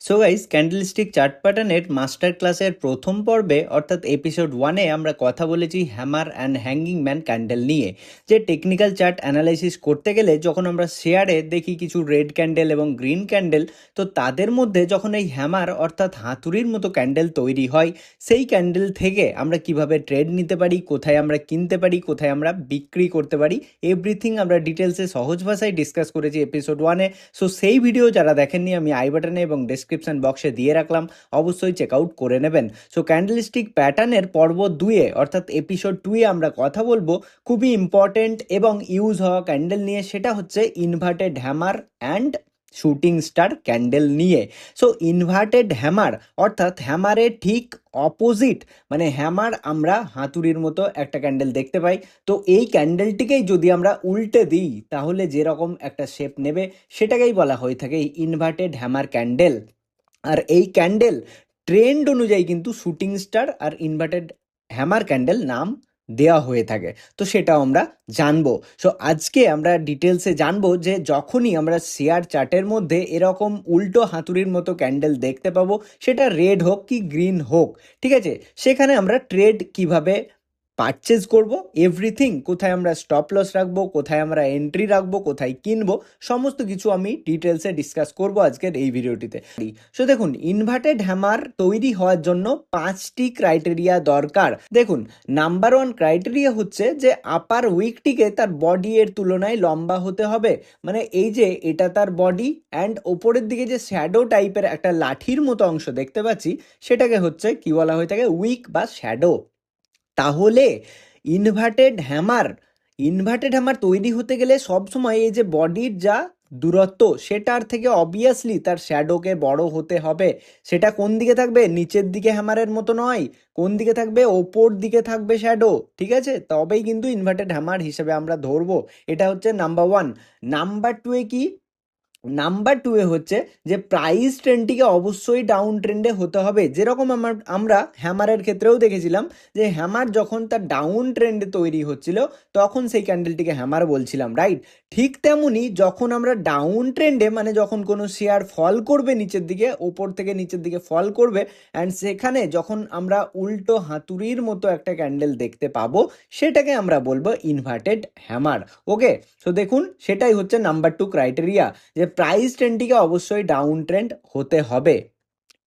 So guys, candlestick chart প্যাটার্নের master ক্লাসের প্রথম পর্বে অর্থাৎ এপিসোড 1-এ আমরা কথা বলেছি hammer and hanging man candle নিয়ে। যে টেকনিক্যাল চার্ট অ্যানালাইসিস করতে গেলে যখন আমরা শেয়ারে দেখি কিছু রেড ক্যান্ডেল এবং গ্রিন ক্যান্ডেল, তো তাদের মধ্যে যখন এই হ্যামার অর্থাৎ হাতুড়ির মতো ক্যান্ডেল তৈরি হয়, সেই ক্যান্ডেল থেকে আমরা কিভাবে ট্রেড নিতে পারি, কোথায় আমরা কিনতে পারি, কোথায় আমরা বিক্রি করতে পারি, এভরিথিং আমরা ডিটেলসে সহজ ভাষায় ডিসকাস করেছি এপিসোড 1-এ। সো সেই ভিডিও যারা দেখেননি আমি আই বাটনে এবং ডেসক্রিপশন বক্সে দিয়ে রাখলাম, অবশ্যই চেক আউট করে নেবেন। সো ক্যান্ডেলস্টিক প্যাটার্নের পর্ব 2-এ অর্থাৎ এপিসোড 2-এ আমরা কথা বলবো খুবই ইম্পর্টেন্ট এবং ইউজ হওয়া ক্যান্ডেল নিয়ে, সেটা হচ্ছে inverted hammer and shooting star candle নিয়ে। সো ইনভার্টেড হ্যামার অর্থাৎ হ্যামারের ঠিক অপোজিট, মানে হ্যামার আমরা হাতুড়ির মতো একটা ক্যান্ডেল দেখতে পাই, তো এই ক্যান্ডেলটিকেই যদি আমরা উল্টে দিই তাহলে যেরকম একটা শেপ নেবে সেটাকেই বলা হয়ে থাকে ইনভার্টেড হ্যামার ক্যান্ডেল। আর এই ক্যান্ডেল ট্রেন্ড অনুযায়ী কিন্তু শুটিং স্টার আর ইনভার্টেড হ্যামার ক্যান্ডেল নাম দেওয়া হয়ে থাকে, তো সেটাও আমরা জানবো। সো আজকে আমরা ডিটেলসে জানবো যে যখনই আমরা শেয়ার চার্টের মধ্যে এরকম উল্টো হাতুড়ির মতো ক্যান্ডেল দেখতে পাবো, সেটা রেড হোক কি গ্রিন হোক, ঠিক আছে, সেখানে আমরা ট্রেড কিভাবে পারচেজ করব, এভরিথিং, কোথায় আমরা স্টপ লস রাখবো, কোথায় আমরা এন্ট্রি রাখবো, কোথায় কিনবো, সমস্ত কিছু আমি ডিটেলসে ডিসকাস করব আজকের এই ভিডিওটিতে। সো দেখুন, ইনভার্টেড হ্যামার তৈরি হওয়ার জন্য 5টি ক্রাইটেরিয়া দরকার। দেখুন, নাম্বার 1 ক্রাইটেরিয়া হচ্ছে যে আপার উইকটিকে তার বডি এর তুলনায় লম্বা হতে হবে। মানে এই যে এটা তার বডি অ্যান্ড ওপরের দিকে যে শ্যাডো টাইপের একটা লাঠির মতো অংশ দেখতে পাচ্ছি, সেটাকে হচ্ছে কি বলা হয়ে থাকে, উইক বা শ্যাডো। তাহলে ইনভার্টেড হ্যামার তৈরি হতে গেলে সবসময় এই যে বডির যা দূরত্ব, সেটার থেকে অবভিয়াসলি তার শ্যাডোকে বড় হতে হবে। সেটা কোন দিকে থাকবে, নিচের দিকে হ্যামারের মতো নয়, কোন দিকে থাকবে, ওপর দিকে থাকবে শ্যাডো, ঠিক আছে, তবেই কিন্তু ইনভার্টেড হ্যামার হিসেবে আমরা ধরবো। এটা হচ্ছে নাম্বার 1। নাম্বার 2-এ কি, নাম্বার 2-এ হচ্ছে যে প্রাইস ট্রেন্ডটিকে অবশ্যই ডাউন ট্রেন্ডে হতে হবে। যেরকম আমরা হ্যামারের ক্ষেত্রেও দেখেছিলাম যে হ্যামার যখন তার ডাউন ট্রেন্ডে তৈরি হচ্ছিল তখন সেই ক্যান্ডেলটিকে হ্যামার বলছিলাম, রাইট? ঠিক তেমনি যখন আমরা ডাউন ট্রেন্ডে, মানে যখন কোনো শেয়ার ফল করবে নিচের দিকে, ওপর থেকে নিচের দিকে ফল করবে, অ্যান্ড সেখানে যখন আমরা উল্টো হাতুড়ির মতো একটা ক্যান্ডেল দেখতে পাবো, সেটাকে আমরা বলবো ইনভার্টেড হ্যামার। ওকে, তো দেখুন, সেটাই হচ্ছে নাম্বার 2 ক্রাইটেরিয়া, যে প্রাইস ট্রেন্ডটিকে অবশ্যই ডাউন ট্রেন্ড হতে হবে।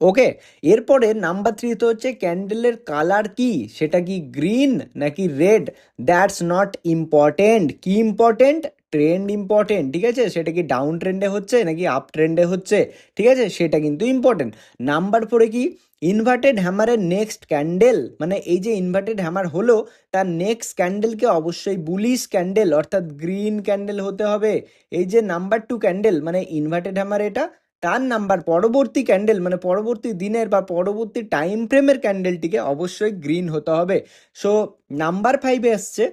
ওকে, এরপরে নাম্বার 3 হচ্ছে ক্যান্ডেলের কালার কি, সেটা কি গ্রিন নাকি রেড, দ্যাটস নট ইম্পর্টেন্ট। কি ইম্পর্টেন্ট, ট্রেন্ড ইম্পর্টেন্ট, ঠিক আছে, সেটা কি ডাউন ট্রেন্ডে হচ্ছে নাকি আপ ট্রেন্ডে হচ্ছে, ঠিক আছে, সেটা কিন্তু ইম্পর্টেন্ট। নাম্বার 4-এ কি, ইনভার্টেড হ্যামারের নেক্সট ক্যান্ডেল, মানে এই যে ইনভার্টেড হ্যামার হলো তার নেক্সট ক্যান্ডেলকে অবশ্যই বুলিশ ক্যান্ডেল অর্থাৎ গ্রিন ক্যান্ডেল হতে হবে। এই যে নাম্বার 2 ক্যান্ডেল মানে ইনভার্টেড হ্যামার, এটা তার নাম্বার পরবর্তী ক্যান্ডেল মানে পরবর্তী দিনের বা পরবর্তী টাইম ফ্রেমের ক্যান্ডেলটিকে অবশ্যই গ্রিন হতে হবে। সো নাম্বার 5-এ আসছে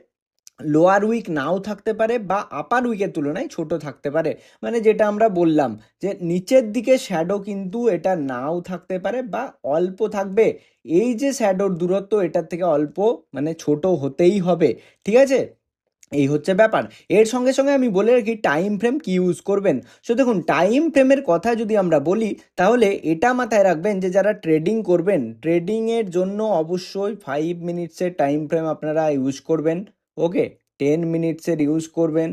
লোয়ার উইক নাও থাকতে পারে বা আপার উইকের তুলনায় ছোট থাকতে পারে। মানে যেটা আমরা বললাম যে নিচের দিকে শ্যাডো কিন্তু এটা নাও থাকতে পারে বা অল্প থাকবে। এই যে শ্যাডোর দূরত্ব এটার থেকে অল্প, মানে ছোট হতেই হবে, ঠিক আছে, এই হচ্ছে ব্যাপার। এর সঙ্গে সঙ্গে আমি বলে রাখি টাইম ফ্রেম কি ইউজ করবেন। সো দেখুন, টাইম ফ্রেমের কথা যদি আমরা বলি তাহলে এটা মাথায় রাখবেন যে যারা ট্রেডিং করবেন, ট্রেডিংয়ের জন্য অবশ্যই 5 মিনিটসের টাইম ফ্রেম আপনারা ইউজ করবেন। ওকে, 10 মিনিটসের ইউজ করবেন,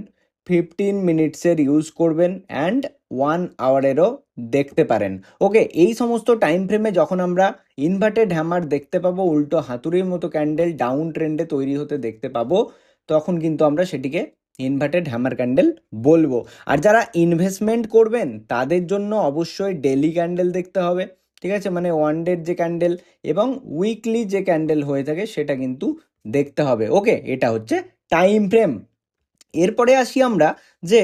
15 মিনিটসের ইউজ করবেন, অ্যান্ড 1 আওয়ারেরও দেখতে পারেন। ওকে, এই সমস্ত টাইম ফ্রেমে যখন আমরা ইনভার্টেড হ্যামার দেখতে পাবো, উল্টো হাতুড়ির মতো ক্যান্ডেল ডাউন ট্রেন্ডে তৈরি হতে দেখতে পাবো, তখন কিন্তু আমরা সেটিকে ইনভার্টেড হ্যামার ক্যান্ডেল বলবো। আর যারা ইনভেস্টমেন্ট করবেন তাদের জন্য অবশ্যই ডেলি ক্যান্ডেল দেখতে হবে, ঠিক আছে, মানে 1 ডের যে ক্যান্ডেল এবং উইকলি যে ক্যান্ডেল হয়ে থাকে সেটা কিন্তু দেখতে হবে। ওকে, এটা হচ্ছে টাইম ফ্রেম। এরপরে আসি আমরা যে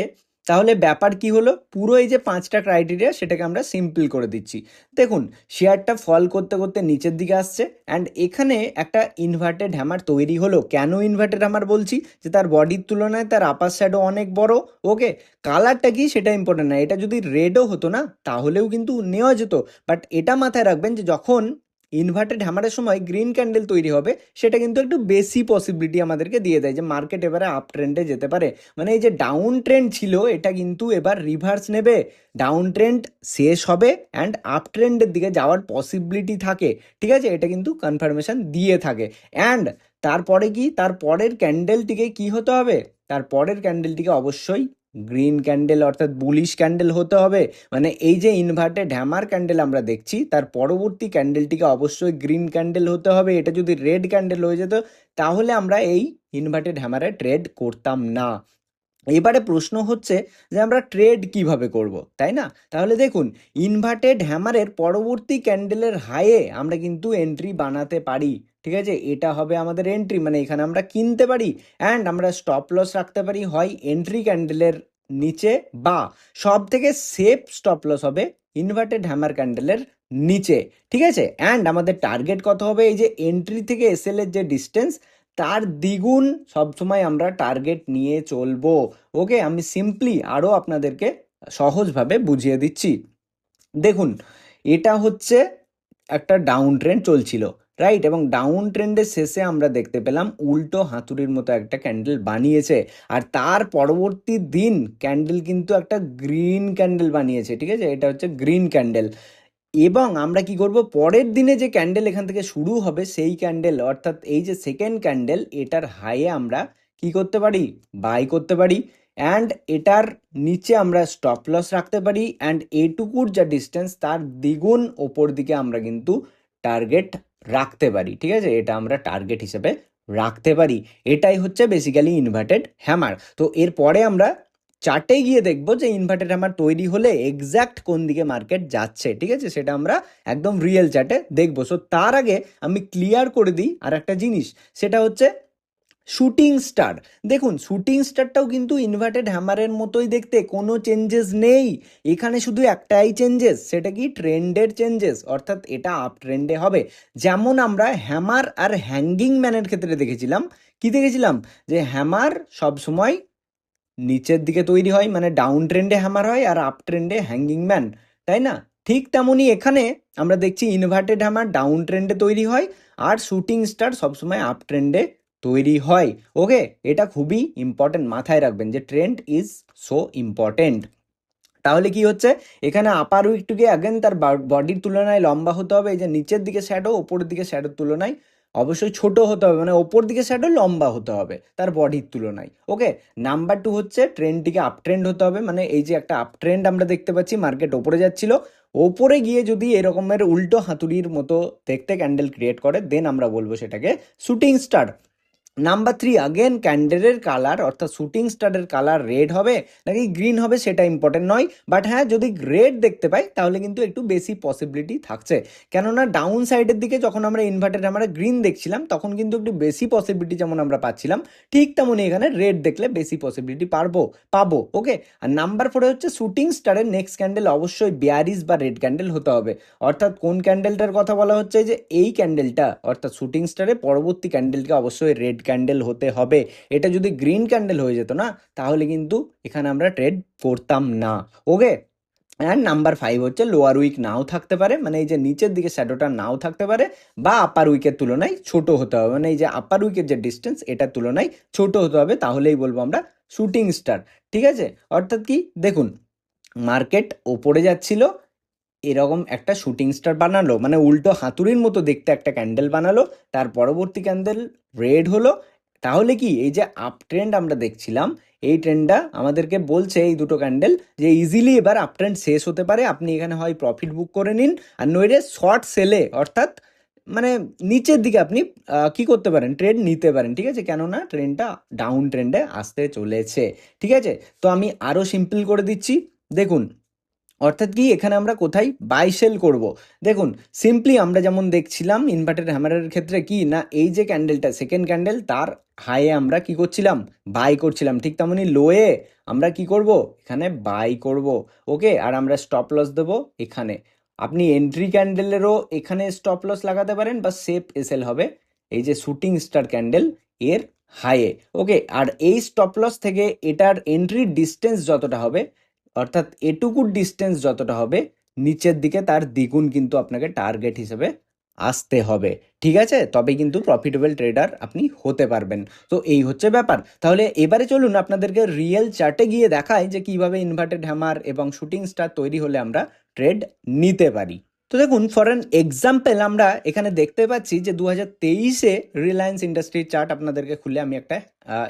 তাহলে ব্যাপার কি হলো, পুরো এই যে 5টা ক্রাইটেরিয়া সেটাকে আমরা সিম্পল করে দিচ্ছি। দেখুন, শেয়ারটা ফল করতে করতে নিচের দিকে আসছে অ্যান্ড এখানে একটা ইনভার্টেড হ্যামার তৈরি হলো। কেন ইনভার্টেড হ্যামার বলছি, যে তার বডির তুলনায় তার আপার শ্যাডো অনেক বড়। ওকে, কালারটা কি সেটা ইম্পর্টেন্ট না, এটা যদি রেডও হতো না তাহলেও কিন্তু নেওয়া যেত, বাট এটা মাথায় রাখবেন যে যখন ইনভার্টেড হ্যামারের সময় গ্রিন ক্যান্ডেল তৈরি হবে, সেটা কিন্তু একটু বেশি পসিবিলিটি আমাদেরকে দিয়ে দেয় যে মার্কেট এবারে আপ ট্রেন্ডে যেতে পারে। মানে এই যে ডাউন ট্রেন্ড ছিল এটা কিন্তু এবার রিভার্স নেবে, ডাউন ট্রেন্ড শেষ হবে অ্যান্ড আপ ট্রেন্ডের দিকে যাওয়ার পসিবিলিটি থাকে। ঠিক আছে, এটা কিন্তু কনফার্মেশন দিয়ে থাকে। অ্যান্ড তারপরে কি, তারপরের ক্যান্ডেলটিকে কি হতে হবে, তারপরের ক্যান্ডেলটিকে অবশ্যই গ্রিন ক্যান্ডেল অর্থাৎ বুলিশ ক্যান্ডেল হতে হবে। মানে এই যে ইনভার্টেড হ্যামার ক্যান্ডেল আমরা দেখছি তার পরবর্তী ক্যান্ডেলটিকে অবশ্যই গ্রিন ক্যান্ডেল হতে হবে। এটা যদি রেড ক্যান্ডেল হয়ে যেত তাহলে আমরা এই ইনভার্টেড হ্যামারে ট্রেড করতাম না। এবারে প্রশ্ন হচ্ছে যে আমরা ট্রেড কিভাবে করব, তাই না? তাহলে দেখুন, ইনভার্টেড হ্যামারের পরবর্তী ক্যান্ডেলের হাইয়ে আমরা কিন্তু এন্ট্রি বানাতে পারি। ঠিক আছে, এটা হবে আমাদের এন্ট্রি, মানে এখানে আমরা কিনতে পারি অ্যান্ড আমরা স্টপ লস রাখতে পারি হয় এন্ট্রি ক্যান্ডেলের নিচে, বা সব থেকে সেফ স্টপ লস হবে ইনভার্টেড হ্যামার ক্যান্ডেলের নিচে। ঠিক আছে, অ্যান্ড আমাদের টার্গেট কত হবে, এই যে এন্ট্রি থেকে এসএল এর যে ডিস্টেন্স তার দ্বিগুণ সবসময় আমরা টার্গেট নিয়ে চলবো। ওকে, আমি সিম্পলি আরও আপনাদেরকে সহজভাবে বুঝিয়ে দিচ্ছি। দেখুন, এটা হচ্ছে একটা ডাউন ট্রেন্ড চলছিল, রাইট? এবং ডাউন ট্রেন্ডের শেষে আমরা দেখতে পেলাম উল্টো হাতুড়ির মতো একটা ক্যান্ডেল বানিয়েছে, আর তার পরবর্তী দিন ক্যান্ডেল কিন্তু একটা গ্রিন ক্যান্ডেল বানিয়েছে। ঠিক আছে, এটা হচ্ছে গ্রিন ক্যান্ডেল। এবং আমরা কি করব, পরের দিনে যে ক্যান্ডেল এখান থেকে শুরু হবে সেই ক্যান্ডেল অর্থাৎ এই যে সেকেন্ড ক্যান্ডেল, এটার হাইয়ে আমরা কি করতে পারি, বাই করতে পারি অ্যান্ড এটার নিচে আমরা স্টপ লস রাখতে পারি অ্যান্ড এটুকুর যা ডিস্টেন্স তার দ্বিগুণ ওপর দিকে আমরা কিন্তু টার্গেট রাখতে পারি। ঠিক আছে, এটা আমরা টার্গেট হিসেবে রাখতে পারি। এটাই হচ্ছে বেসিক্যালি ইনভার্টেড হ্যামার। তো এরপরে আমরা চার্টে গিয়ে দেখবো যে ইনভার্টেড হ্যামার তৈরি হলে এক্স্যাক্ট কোন দিকে মার্কেট যাচ্ছে। ঠিক আছে, সেটা আমরা একদম রিয়েল চার্টে দেখবো। সো তার আগে আমি ক্লিয়ার করে দিই আর একটা জিনিস, সেটা হচ্ছে শুটিং স্টার। দেখুন, শুটিং স্টারটাও কিন্তু ইনভার্টেড হ্যামারের মতোই দেখতে, কোনো চেঞ্জেস নেই এখানে, শুধু একটাই চেঞ্জেস, সেটা কি ট্রেন্ডের চেঞ্জেস, অর্থাৎ এটা আপ ট্রেন্ডে হবে। যেমন আমরা হ্যামার আর হ্যাঙ্গিং ম্যানের ক্ষেত্রে দেখেছিলাম, কি দেখেছিলাম, যে হ্যামার সবসময় নিচের দিকে তৈরি হয়, মানে ডাউন ট্রেন্ডে হ্যামার হয় আর আপ ট্রেন্ডে হ্যাঙ্গিং ম্যান, তাই না? ঠিক তেমনই এখানে আমরা দেখছি ইনভার্টেড হ্যামার ডাউন ট্রেন্ডে তৈরি হয় আর শুটিং স্টার সবসময় আপ ট্রেন্ডে তৈরি হয়। ওকে, এটা খুবই ইম্পর্টেন্ট, মাথায় রাখবেন যে ট্রেন্ড ইজ সো ইম্পর্টেন্ট। তাহলে কি হচ্ছে, এখানে আপার উইকটিকে অ্যাগেন তার বডির তুলনায় লম্বা হতে হবে। এই যে নিচের দিকে শ্যাডো ওপরের দিকে শ্যাডোর তুলনায় অবশ্যই ছোট হতে হবে, মানে ওপর দিকে শ্যাডো লম্বা হতে হবে তার বডির তুলনায়। ওকে, নাম্বার 2 হচ্ছে ট্রেন্ডটিকে আপ ট্রেন্ড হতে হবে, মানে এই যে একটা আপ ট্রেন্ড আমরা দেখতে পাচ্ছি, মার্কেট ওপরে যাচ্ছিল, ওপরে গিয়ে যদি এরকমের উল্টো হাতুড়ির মতো দেখতে ক্যান্ডেল ক্রিয়েট করে দেন আমরা বলবো সেটাকে শুটিং স্টার। নাম্বার 3, আগেন ক্যান্ডেলের কালার অর্থাৎ শুটিং স্টারের কালার রেড হবে নাকি গ্রিন হবে সেটা ইম্পর্টেন্ট নয়, বাট হ্যাঁ যদি রেড দেখতে পাই তাহলে কিন্তু একটু বেশি পসিবিলিটি থাকছে। কেননা ডাউন সাইডের দিকে যখন আমরা ইনভার্টেড আমরা গ্রিন দেখছিলাম তখন কিন্তু একটু বেশি পসিবিলিটি যেমন আমরা পাচ্ছিলাম, ঠিক তেমনই এখানে রেড দেখলে বেশি পসিবিলিটি পাবো। ওকে, আর নাম্বার 4 হচ্ছে শুটিং স্টারের নেক্সট ক্যান্ডেল অবশ্যই বেয়ারিশ বা রেড ক্যান্ডেল হতে হবে। অর্থাৎ কোন ক্যান্ডেলটার কথা বলা হচ্ছে, যে এই ক্যান্ডেলটা অর্থাৎ শুটিং স্টারের পরবর্তী ক্যান্ডেলকে অবশ্যই রেড ক্যান্ডেল হতে হবে। এটা যদি গ্রিন ক্যান্ডেল হয়ে যেত না তাহলে কিন্তু এখানে আমরা ট্রেড করতাম না। ওকে, অ্যান্ড নাম্বার 5 হচ্ছে লোয়ার উইক নাও থাকতে পারে, মানে এই যে নিচের দিকে শ্যাডোটা নাও থাকতে পারে, বা আপার উইকের তুলনায় ছোট হতে হবে, মানে এই যে আপার উইকের যে ডিস্টেন্স এটার তুলনায় ছোট হতে হবে, তাহলেই বলবো আমরা শুটিং স্টার। ঠিক আছে, অর্থাৎ কি, দেখুন মার্কেট ওপরে যাচ্ছিল, এরকম একটা শুটিং স্টার বানালো, মানে উল্টো হাতুড়ির মতো দেখতে একটা ক্যান্ডেল বানালো, তার পরবর্তী ক্যান্ডেল রেড হলো। তাহলে কি, এই যে আপ ট্রেন্ড আমরা দেখছিলাম এই ট্রেন্ডটা আমাদেরকে বলছে এই দুটো ক্যান্ডেল যে ইজিলি এবার আপ ট্রেন্ড শেষ হতে পারে, আপনি এখানে হয় প্রফিট বুক করে নিন আর নইলে শর্ট সেলে অর্থাৎ মানে নিচের দিকে আপনি কি করতে পারেন, ট্রেড নিতে পারেন। ঠিক আছে, কেননা ট্রেন্ডটা ডাউন ট্রেন্ডে আসতে চলেছে। ঠিক আছে, তো আমি আরও সিম্পল করে দিচ্ছি। দেখুন, অর্থাৎ কি এখানে আমরা কোথায় বাই সেল করব, দেখুন সিম্পলি আমরা যেমন দেখছিলাম ইনভার্টেড হ্যামারের ক্ষেত্রে কি না, এই যে ক্যান্ডেলটা সেকেন্ড ক্যান্ডেল তার হাইয়ে আমরা কি করছিলাম, বাই করছিলাম, ঠিক তেমনি লোয়ে আমরা কি করব, এখানে বাই করব। ওকে, আর আমরা স্টপ লস দেবো এখানে। আপনি এন্ট্রি ক্যান্ডেলেরও এখানে স্টপ লস লাগাতে পারেন বা সেফ এসএল হবে এই যে শুটিং স্টার ক্যান্ডেল এর হাইয়ে। ওকে, আর এই স্টপ লস থেকে এটার এন্ট্রি ডিস্টেন্স যতটা হবে অর্থাৎ এটুকুর ডিস্টেন্স যতটা হবে নিচের দিকে তার দ্বিগুণ কিন্তু আপনাকে টার্গেট হিসেবে আসতে হবে, ঠিক আছে? তবে কিন্তু প্রফিটেবল ট্রেডার আপনি হতে পারবেন। তো এই হচ্ছে ব্যাপার। তাহলে এবারে চলুন আপনাদেরকে রিয়েল চার্টে গিয়ে দেখাই যে কিভাবে ইনভার্টেড হ্যামার এবং শুটিং স্টার তৈরি হলে আমরা ট্রেড নিতে পারি। তো দেখুন, ফর অ্যান এক্সাম্পল আমরা এখানে দেখতে পাচ্ছি যে 2023-এ রিলায়েন্স ইন্ডাস্ট্রির চার্ট আপনাদেরকে খুলে আমি একটা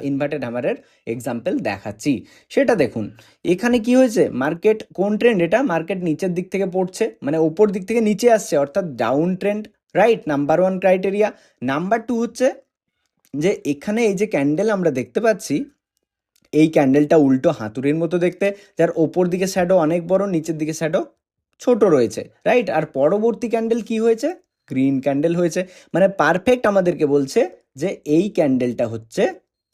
ইনভার্টেড হ্যামারের এক্সাম্পল দেখাচ্ছি। সেটা দেখুন, এখানে কি হয়েছে, মার্কেট কোন ট্রেন্ড, এটা মার্কেট নিচের দিক থেকে পড়ছে, মানে ওপর দিক থেকে নিচে আসছে, অর্থাৎ down trend, right? Number one criteria. Number two হচ্ছে যে এখানে এই যে ক্যান্ডেল আমরা দেখতে পাচ্ছি, এই ক্যান্ডেলটা উল্টো হাতুড়ির মতো দেখতে, যার ওপর দিকে শ্যাডো অনেক বড়, নিচের দিকে শ্যাডো ছোট রয়েছে, রাইট? আর পরবর্তী ক্যান্ডেল কি হয়েছে, গ্রিন ক্যান্ডেল হয়েছে। মানে পারফেক্ট আমাদেরকে বলছে যে এই ক্যান্ডেলটা হচ্ছে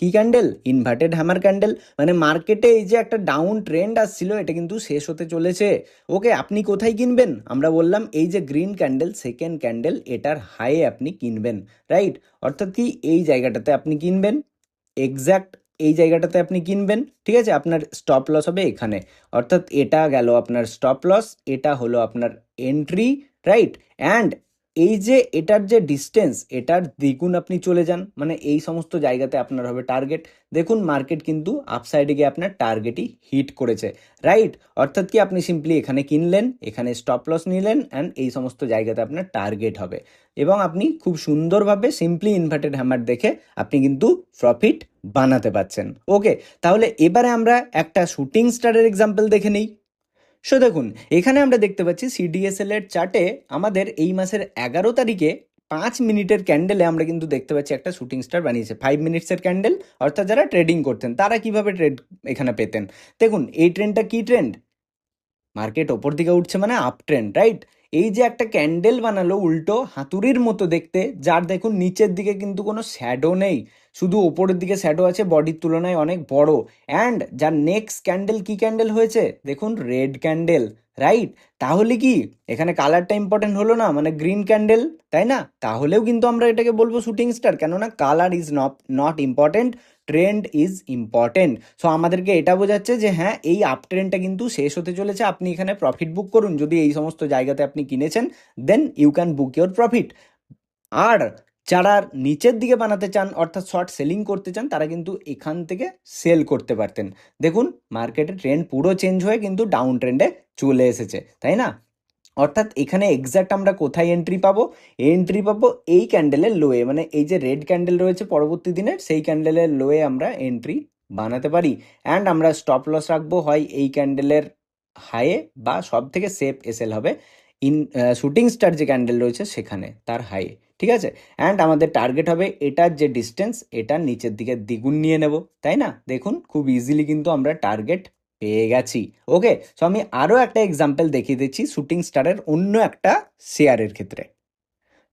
কি ক্যান্ডেল, ইনভার্টেড হ্যামার ক্যান্ডেল। মানে মার্কেটে এই যে একটা ডাউন ট্রেন্ড আসছিল, এটা কিন্তু শেষ হতে চলেছে। ওকে, আপনি কোথায় কিনবেন, আমরা বললাম এই যে গ্রিন ক্যান্ডেল, সেকেন্ড ক্যান্ডেল, এটার হাইয়ে আপনি কিনবেন, রাইট? অর্থাৎ কি এই জায়গাটাতে আপনি কিনবেন, এক্স্যাক্ট এই জায়গাটাতে আপনি কিনবেন, ঠিক আছে? আপনার স্টপ লস হবে এখানে, অর্থাৎ এটা গেল আপনার স্টপ লস, এটা হলো আপনার এন্ট্রি, রাইট? অ্যান্ড এই যে এটার যে ডিস্টেন্স, এটার দ্বিগুণ আপনি চলে যান, মানে এই সমস্ত জায়গাতে আপনার হবে টার্গেট। দেখুন, মার্কেট কিন্তু আপসাইডে গিয়ে আপনার টার্গেটই হিট করেছে, রাইট? অর্থাৎ কি আপনি সিম্পলি এখানে কিনলেন, এখানে স্টপ লস নিলেন, অ্যান্ড এই সমস্ত জায়গাতে আপনার টার্গেট হবে, এবং আপনি খুব সুন্দরভাবে সিম্পলি ইনভার্টেড হ্যামার দেখে আপনি কিন্তু প্রফিট বানাতে পারছেন। ওকে, তাহলে এবারে আমরা একটা শুটিং স্টারের এক্সাম্পল দেখে নিই। সো দেখুন, এখানে আমরা দেখতে পাচ্ছি সিডিএসএল এর চার্টে আমাদের এই মাসের 11 তারিখে 5 মিনিটের ক্যান্ডেলে আমরা কিন্তু দেখতে পাচ্ছি একটা শুটিং স্টার বানিয়েছে। 5 মিনিটসের ক্যান্ডেল, অর্থাৎ যারা ট্রেডিং করতেন তারা কিভাবে ট্রেড এখানে পেতেন। দেখুন, এই ট্রেন্ডটা কি ট্রেন্ড, মার্কেট ওপর দিকে উঠছে মানে আপ ট্রেন্ড, রাইট? এই যে একটা ক্যান্ডেল বানালো উল্টো হাতুড়ির মতো দেখতে, যার দেখুন নিচের দিকে কিন্তু কোনো শ্যাডো নেই, শুধু ওপরের দিকে শ্যাডো আছে, বডির তুলনায় অনেক বড়। অ্যান্ড যার নেক্সট ক্যান্ডেল কি ক্যান্ডেল হয়েছে, দেখুন রেড ক্যান্ডেল, রাইট? তাহলে কি এখানে কালারটা ইম্পর্টেন্ট হলো না, মানে গ্রিন ক্যান্ডেল, তাই না? তাহলেও কিন্তু আমরা এটাকে বলবো শুটিং স্টার, কেননা colour is not important, trend is important. So আমাদেরকে এটা বোঝাচ্ছে যে হ্যাঁ, এই আপ ট্রেন্ডটা কিন্তু শেষ হতে চলেছে, আপনি এখানে প্রফিট বুক করুন। যদি এই সমস্ত জায়গাতে আপনি কিনেছেন, then you can book your profit. আর যারা নিচের দিকে বানাতে চান, অর্থাৎ শর্ট সেলিং করতে চান, তারা কিন্তু এখান থেকে সেল করতে পারতেন। দেখুন, মার্কেটের ট্রেন্ড পুরো চেঞ্জ হয়ে কিন্তু ডাউন ট্রেন্ডে চলে এসেছে, তাই না? অর্থাৎ এখানে এক্স্যাক্ট আমরা কোথায় এন্ট্রি পাবো, এন্ট্রি পাবো এই ক্যান্ডেলের লোয়ে, মানে এই যে রেড ক্যান্ডেল রয়েছে পরবর্তী দিনের, সেই ক্যান্ডেলের লোয়ে আমরা এন্ট্রি বানাতে পারি। অ্যান্ড আমরা স্টপ লস রাখবো হয় এই ক্যান্ডেলের হাইয়ে, বা সব থেকে সেফ এসএল হবে ইন শুটিং স্টার যে ক্যান্ডেল রয়েছে সেখানে, তার হাইয়ে, ঠিক আছে? অ্যান্ড আমাদের টার্গেট হবে এটার যে ডিস্টেন্স, এটার নিচের দিকে দ্বিগুণ নিয়ে নেব, তাই না? দেখুন, খুব ইজিলি কিন্তু আমরা টার্গেট পেয়ে গেছি। ওকে, সো আমি আরও একটা এক্সাম্পল দেখিয়ে দিচ্ছি শুটিং স্টারের অন্য একটা শেয়ারের ক্ষেত্রে।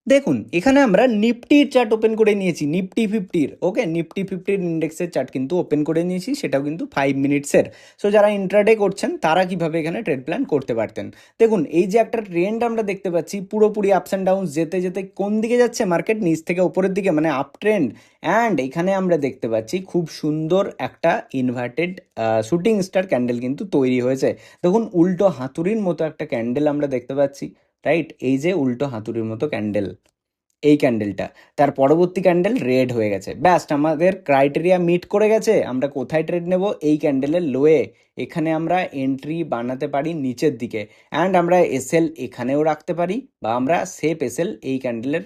দেখুন, এখানে আমরা নিফটির চার্ট ওপেন করে নিয়েছি, নিফটি ফিফটির। ওকে, নিফটি ফিফটির ইন্ডেক্সের চার্ট কিন্তু ওপেন করে নিয়েছি, সেটাও কিন্তু 5 মিনিটসের। সো যারা ইন্ট্রাডে করছেন তারা কিভাবে এখানে ট্রেড প্ল্যান করতে পারতেন। দেখুন, এই যে একটা ট্রেন্ড আমরা দেখতে পাচ্ছি, পুরোপুরি আপস অ্যান্ড ডাউন যেতে যেতে কোন দিকে যাচ্ছে, মার্কেট নিচ থেকে উপরের দিকে, মানে আপ ট্রেন্ড। অ্যান্ড এখানে আমরা দেখতে পাচ্ছি খুব সুন্দর একটা ইনভার্টেড শুটিং স্টার ক্যান্ডেল কিন্তু তৈরি হয়েছে। দেখুন, উল্টো হাতুড়ির মতো একটা ক্যান্ডেল আমরা দেখতে পাচ্ছি, রাইট? এই যে উল্টো হাতুড়ির মতো ক্যান্ডেল, এই ক্যান্ডেলটা, তার পরবর্তী ক্যান্ডেল রেড হয়ে গেছে, ব্যাস আমাদের ক্রাইটেরিয়া মিট করে গেছে। আমরা কোথায় ট্রেড নেব, এই ক্যান্ডেলের লোয়ে, এখানে আমরা এন্ট্রি বানাতে পারি নিচের দিকে। অ্যান্ড আমরা এসএল এখানেও রাখতে পারি, বা আমরা সেফ এসএল এই ক্যান্ডেলের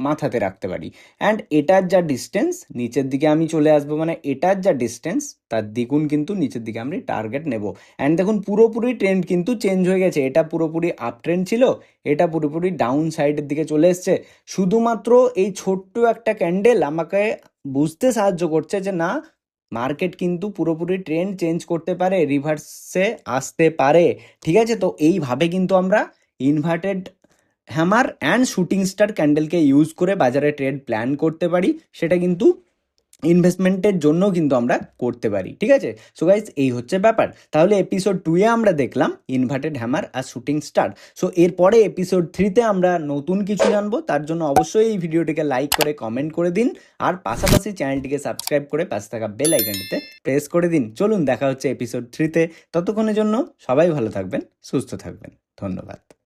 মাথাতে রাখতে পারি। অ্যান্ড এটার যা ডিস্টেন্স, নিচের দিকে আমি চলে আসবো, মানে এটার যা ডিস্টেন্স তার দ্বিগুণ কিন্তু নিচের দিকে আমি টার্গেট নেব। অ্যান্ড দেখুন, পুরোপুরি ট্রেন্ড কিন্তু চেঞ্জ হয়ে গেছে, এটা পুরোপুরি আপ ট্রেন্ড ছিল, এটা পুরোপুরি ডাউন সাইডের দিকে চলে এসছে। শুধুমাত্র এই ছোট্ট একটা ক্যান্ডেল আমাকে বুঝতে সাহায্য করছে যে না, মার্কেট কিন্তু পুরোপুরি ট্রেন্ড চেঞ্জ করতে পারে, রিভার্সে আসতে পারে, ঠিক আছে? তো এইভাবে কিন্তু আমরা inverted hammer and shooting star ক্যান্ডেলকে ইউজ করে বাজারে ট্রেড প্ল্যান করতে পারি, সেটা কিন্তু ইনভেস্টমেন্টের জন্য কিন্তু আমরা করতে পারি, ঠিক আছে? সো গাইজ, এই হচ্ছে ব্যাপার। তাহলে এপিসোড 2-এ আমরা দেখলাম ইনভার্টেড হ্যামার আর শুটিং স্টার। সো এরপরে এপিসোড 3-তে আমরা নতুন কিছু জানবো, তার জন্য অবশ্যই এই ভিডিওটিকে লাইক করে কমেন্ট করে দিন, আর পাশাপাশি চ্যানেলটিকে সাবস্ক্রাইব করে পাশে থাকা বেল আইকনটিতে প্রেস করে দিন। চলুন, দেখা হচ্ছে এপিসোড 3-তে। ততক্ষণের জন্য সবাই ভালো থাকবেন, সুস্থ থাকবেন, ধন্যবাদ।